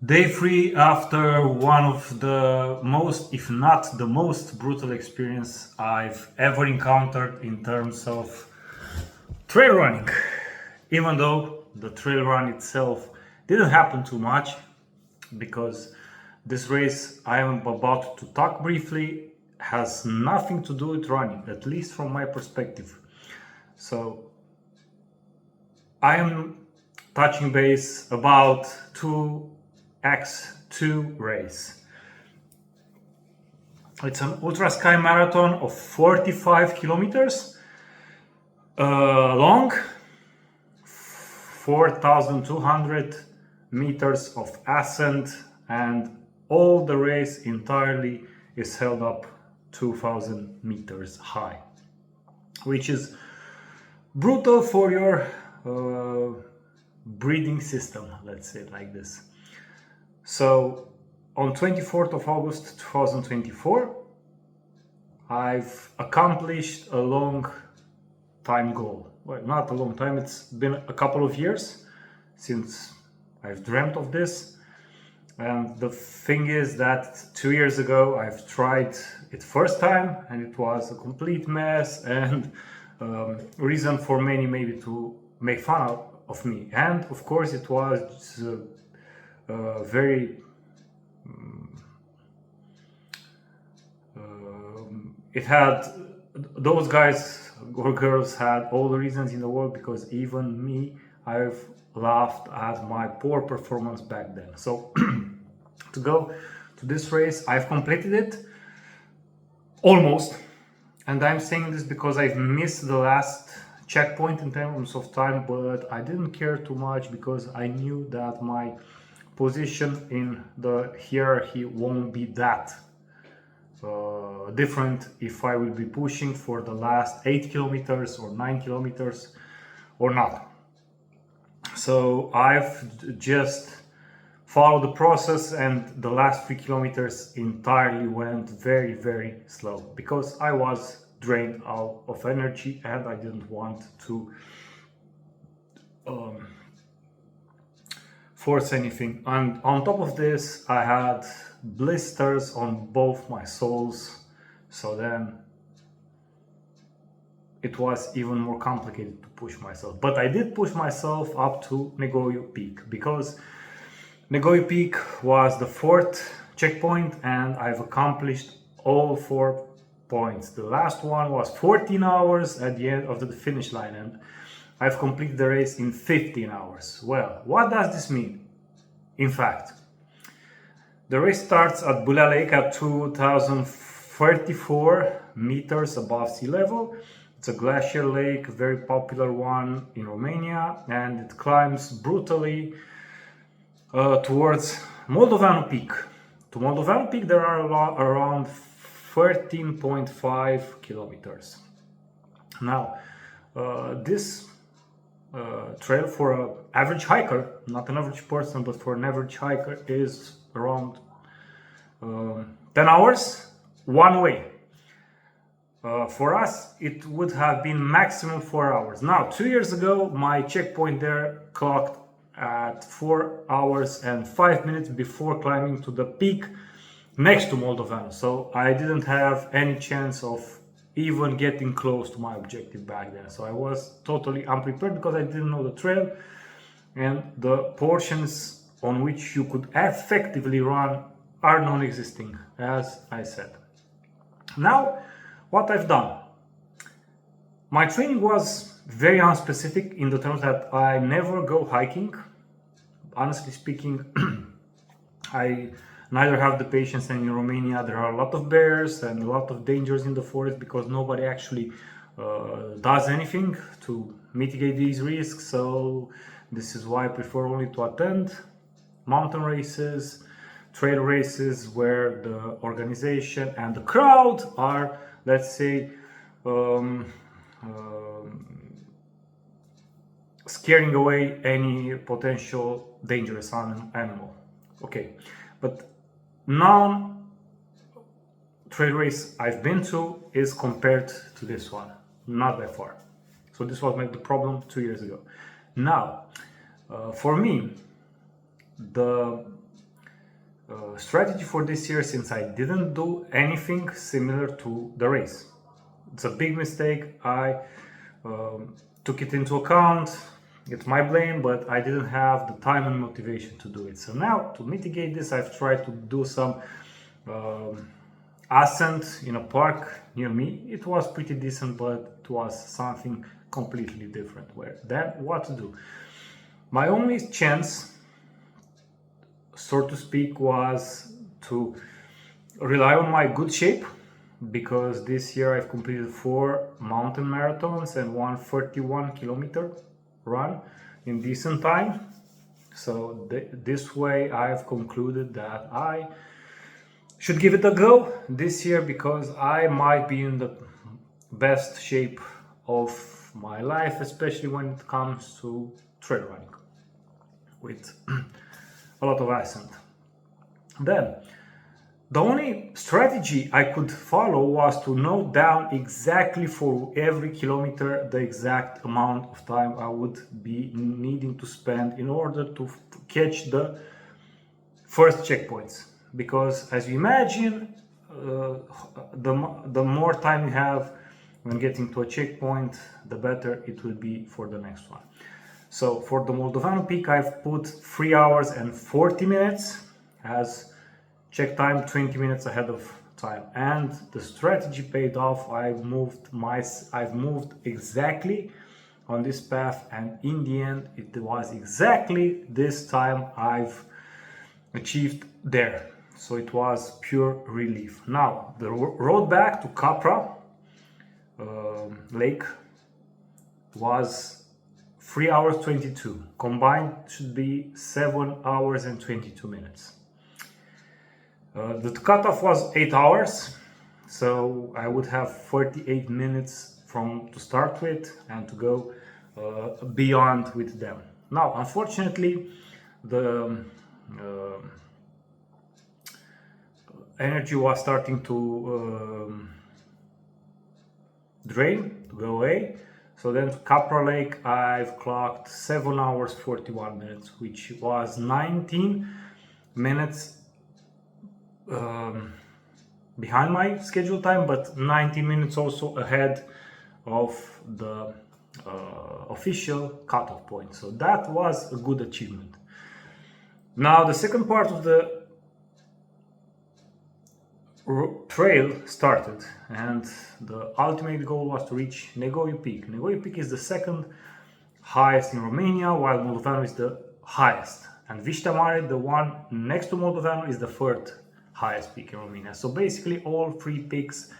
Day three after one of the most, if not the most brutal experience I've ever encountered in terms of trail running. Even though the trail run itself didn't happen too much, because this race I am about to talk briefly has nothing to do with running, at least from my perspective. So I am touching base about 2x2 race. It's an ultra sky marathon of 45 kilometers long, 4,200 meters of ascent, and all the race entirely is held up 2,000 meters high, which is brutal for your breathing system, let's say it like this. So on 24th of August 2024, I've accomplished a long time goal. Well, not a long time, it's been a couple of years since I've dreamt of this. And the thing is that 2 years ago I've tried it first time and it was a complete mess and reason for many maybe to make fun of me. And of course it was very it had those guys or girls had all the reasons in the world, because even me, I've laughed at my poor performance back then. So to go to this race, I've completed it almost, and I'm saying this because I've missed the last checkpoint in terms of time, but I didn't care too much because I knew that my position in the hierarchy won't be that different if I will be pushing for the last 8 kilometers or 9 kilometers or not. So I've just followed the process, and the last 3 kilometers entirely went very, very slow because I was drained out of energy and I didn't want to force anything. And on top of this, I had blisters on both my soles, so then it was even more complicated to push myself. But I did push myself up to Negoyu Peak, because Negoyu Peak was the 4th checkpoint and I've accomplished all 4 points. The last one was 14 hours at the end of the finish line, and I've completed the race in 15 hours. Well, what does this mean? In fact, the race starts at Bulea Lake at 2,034 meters above sea level. It's a glacier lake, a very popular one in Romania, and it climbs brutally towards Moldoveanu Peak. To Moldoveanu Peak there are around 13.5 kilometers. Now, this trail for an average hiker, not an average person, but for an average hiker, is around 10 hours one way. For us, it would have been maximum 4 hours. Now, 2 years ago, my checkpoint there clocked at 4 hours and 5 minutes before climbing to the peak next to Moldoveanu. So I didn't have any chance of even getting close to my objective back then. So I was totally unprepared because I didn't know the trail, and the portions on which you could effectively run are non-existing, as I said. Now, what I've done. My training was very unspecific in the terms that I never go hiking. Honestly speaking, I neither have the patience, and in Romania there are a lot of bears and a lot of dangers in the forest because nobody actually does anything to mitigate these risks. So this is why I prefer only to attend mountain races, trail races, where the organization and the crowd are, let's say, scaring away any potential dangerous animal. Okay, but none trail race I've been to is compared to this one, not by far. So this was the problem 2 years ago. Now, for me, the strategy for this year, since I didn't do anything similar to the race. It's a big mistake. I took it into account. It's my blame, but I didn't have the time and motivation to do it. So now, to mitigate this, I've tried to do some ascent in a park near me. It was pretty decent, but it was something completely different. Where then, what to do? My only chance, so to speak, was to rely on my good shape, because this year I've completed 4 mountain marathons and one 31-kilometer run in decent time. So this way I've concluded that I should give it a go this year, because I might be in the best shape of my life, especially when it comes to trail running with a lot of ascent. Then the only strategy I could follow was to note down exactly for every kilometer the exact amount of time I would be needing to spend in order to catch the first checkpoints. Because as you imagine, the more time you have when getting to a checkpoint, the better it will be for the next one. So for the Moldoveanu Peak, I've put 3 hours and 40 minutes as check time, 20 minutes ahead of time, and the strategy paid off. I've moved exactly on this path, and in the end it was exactly this time I've achieved there. So it was pure relief. Now the road back to Capra Lake was 3 hours 22. Combined should be 7 hours and 22 minutes. The cutoff was 8 hours, so I would have 48 minutes to start with and to go beyond with them. Now, unfortunately, the energy was starting to drain, to go away. So then to Capra Lake, I've clocked 7 hours 41 minutes, which was 19 minutes behind my scheduled time, but 90 minutes also ahead of the official cutoff point. So that was a good achievement. Now the second part of the trail started, and the ultimate goal was to reach Negoiu Peak. Negoiu Peak is the second highest in Romania, while Moldoveanu is the highest, and Viștea Mare, the one next to Moldoveanu, is the third highest peak in Romania. So basically all 3 peaks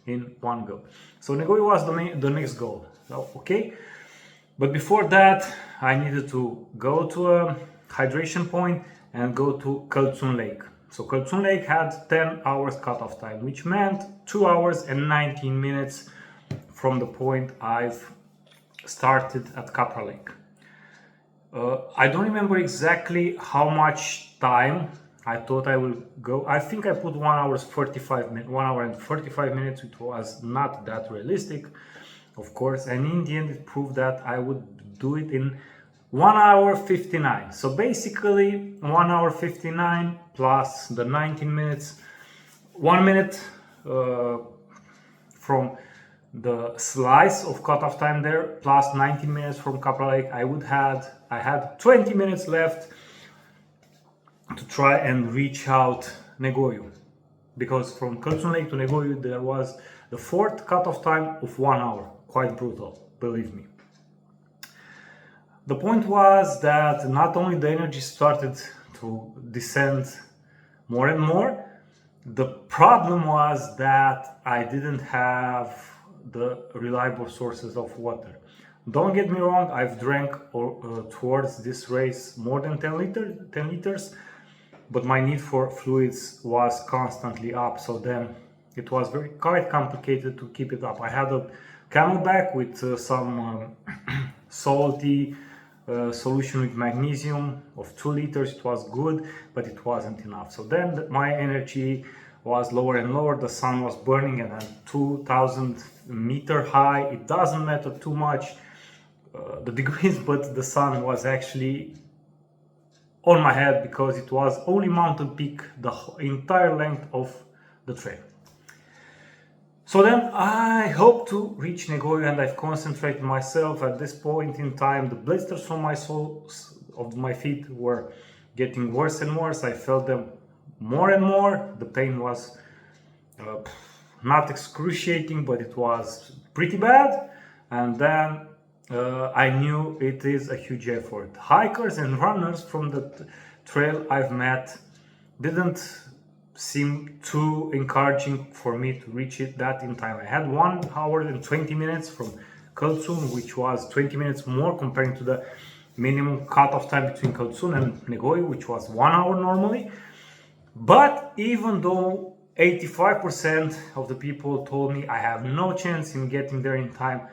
in one go. So Negoiu was the next goal. So, okay, but before that I needed to go to a hydration point and go to Călțun Lake. So Călțun Lake had 10 hours cutoff time, which meant 2 hours and 19 minutes from the point I've started at Capra Lake. I don't remember exactly how much time I thought I will go. I think I put 1 hour and 45 minutes, which was not that realistic, of course, and in the end it proved that I would do it in 1 hour 59. So basically 1 hour 59 plus the 19 minutes, 1 minute from the slice of cutoff time there, plus 19 minutes from Capra Lake. I had 20 minutes left to try and reach out Negoiu, because from Călțun Lake to Negoiu there was the 4th cutoff time of 1 hour. Quite brutal, believe me. The point was that not only the energy started to descend more and more, the problem was that I didn't have the reliable sources of water. Don't get me wrong, I've drank towards this race more than 10 liters, but my need for fluids was constantly up, so then it was quite complicated to keep it up. I had a Camelback with some salty solution with magnesium of 2 liters. It was good, but it wasn't enough. So then my energy was lower and lower. The sun was burning at a 2000 meter high. It doesn't matter too much the degrees, but the sun was actually on my head because it was only mountain peak the entire length of the trail. So then I hope to reach Negoyu, and I've concentrated myself at this point in time. The blisters from my soles of my feet were getting worse and worse. I felt them more and more. The pain was not excruciating, but it was pretty bad. And then I knew it is a huge effort. Hikers and runners from the trail I've met didn't seem too encouraging for me to reach it that in time. I had 1 hour and 20 minutes from Kultsun, which was 20 minutes more comparing to the minimum cutoff time between Kultsun and Negoyu, which was 1 hour normally. But even though 85% of the people told me I have no chance in getting there in time,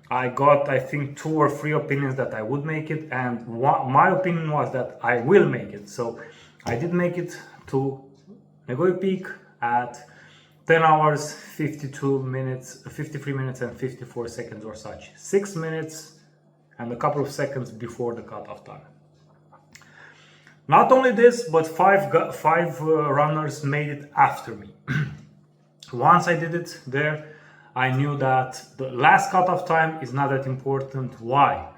I got, I think, 2 or 3 opinions that I would make it, and my opinion was that I will make it. So I did make it to Negoyu Peak at 10 hours, 52 minutes, 53 minutes and 54 seconds or such. 6 minutes and a couple of seconds before the cutoff time. Not only this, but five runners made it after me. Once I did it there, I knew that the last cutoff time is not that important. Why?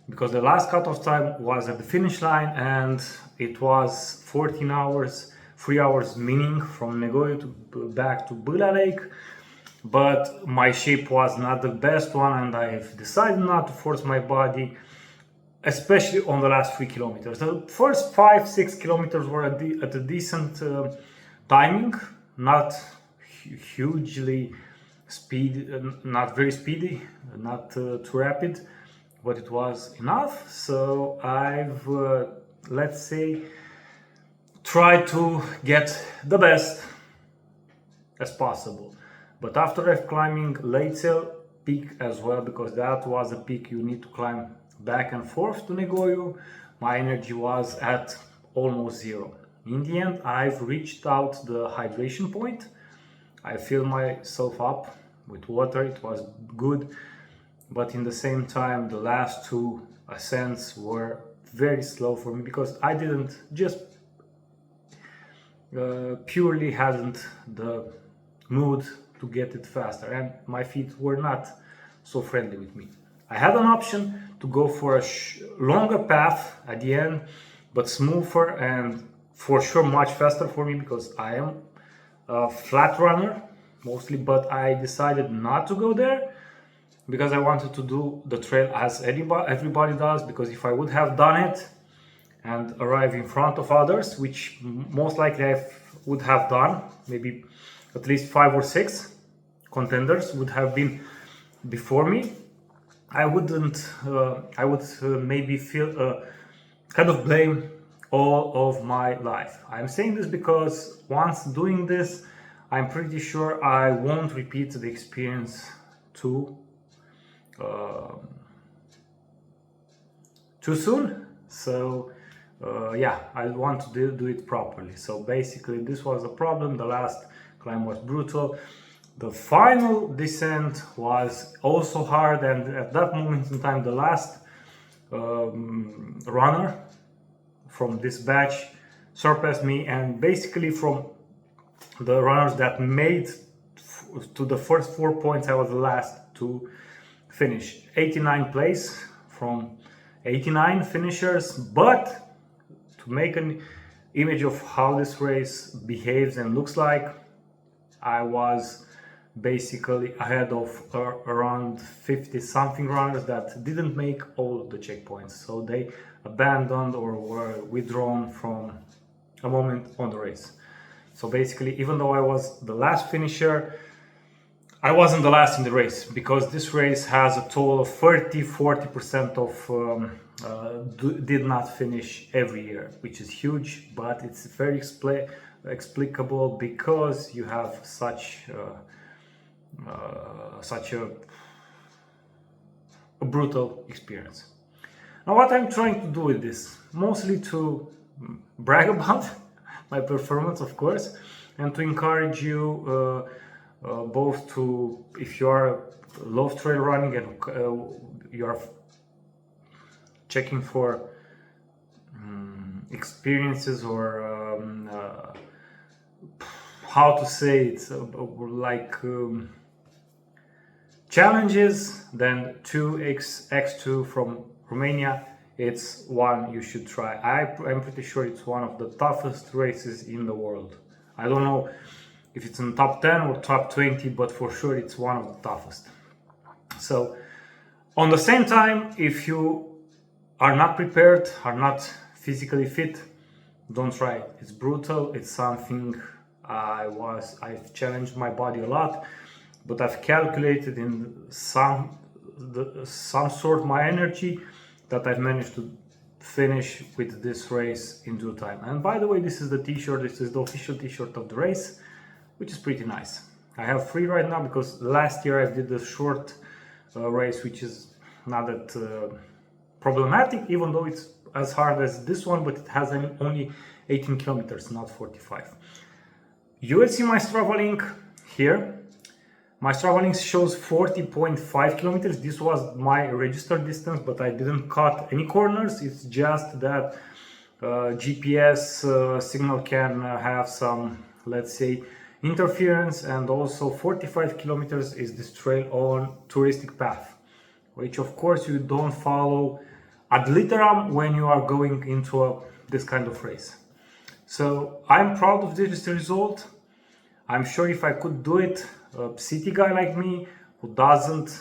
Because the last cutoff time was at the finish line and it was 14 hours, 3 hours meaning from Negoyu to back to Bula Lake. But my shape was not the best one and I've decided not to force my body, especially on the last 3 kilometers. The first 5-6 kilometers were at a decent timing, not hugely speed, not very speedy, not too rapid, but it was enough. So I've, let's say, tried to get the best as possible. But after I've climbing Leitzel peak as well, because that was a peak you need to climb back and forth to Negoyu, my energy was at almost zero. In the end, I've reached out the hydration point. I filled myself up with water, it was good, but in the same time, the last 2 ascents were very slow for me because I didn't just purely hadn't the mood to get it faster, and my feet were not so friendly with me. I had an option to go for a longer path at the end, but smoother and for sure much faster for me because I am a flat runner mostly, but I decided not to go there because I wanted to do the trail as everybody does, because if I would have done it and arrive in front of others, which most likely I would have done, maybe at least 5 or 6 contenders would have been before me, I wouldn't, I would maybe feel kind of blame all of my life. I'm saying this because once doing this, I'm pretty sure I won't repeat the experience too soon. So yeah, I want to do it properly. So basically this was a problem. The last climb was brutal. The final descent was also hard, and at that moment in time the last runner from this batch surpassed me, and basically from the runners that made to the first 4 points, I was the last to finish. 89th place from 89 finishers, but to make an image of how this race behaves and looks like, I was basically ahead of around 50 something runners that didn't make all of the checkpoints, so they abandoned or were withdrawn from a moment on the race. So basically, even though I was the last finisher, I wasn't the last in the race, because this race has a total of 30-40% of did not finish every year, which is huge, but it's very explicable because you have such a brutal experience. Now, what I'm trying to do with this, mostly to brag about my performance, of course, and to encourage you both to, if you are love trail running and you are checking for experiences or how to say it, like challenges, then 2x2 from Romania, it's one you should try. I'm pretty sure it's one of the toughest races in the world. I don't know if it's in top 10 or top 20, but for sure it's one of the toughest. So on the same time, if you are not prepared, are not physically fit, don't try it. It's brutal. It's something I've challenged my body a lot, but I've calculated in some sort my energy that I've managed to finish with this race in due time. And by the way, this is the t-shirt. This is the official t-shirt of the race, which is pretty nice. I have 3 right now because last year I did the short race, which is not that problematic, even though it's as hard as this one, but it has only 18 kilometers, not 45. You will see my Strava link here. My Strava link shows 40.5 kilometers. This was my registered distance, but I didn't cut any corners. It's just that GPS signal can have some, let's say, interference, and also 45 kilometers is this trail on touristic path, which of course you don't follow ad literam when you are going into this kind of race. So I'm proud of this result. I'm sure if I could do it, a city guy like me who doesn't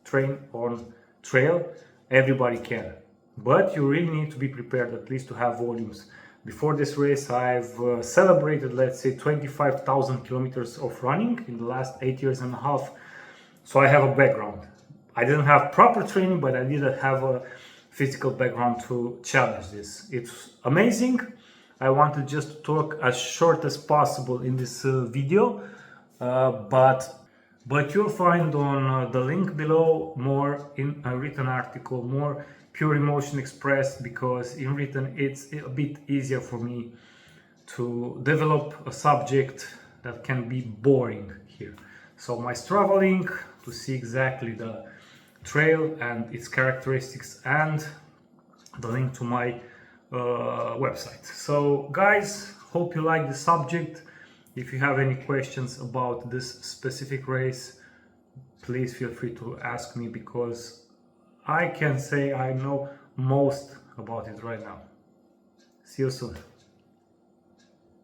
train on trail, everybody can. But you really need to be prepared at least to have volumes. Before this race, I've celebrated, let's say, 25,000 kilometers of running in the last 8 years and a half. So I have a background. I didn't have proper training, but I did have a physical background to challenge this. It's amazing. I wanted just to talk as short as possible in this video, but you'll find on the link below more in a written article, more pure emotion expressed, because in written it's a bit easier for me to develop a subject that can be boring here. So my Strava link to see exactly the trail and its characteristics, and the link to my website. So guys, hope you like the subject. If you have any questions about this specific race, please feel free to ask me, because I can say I know most about it right now. See you soon.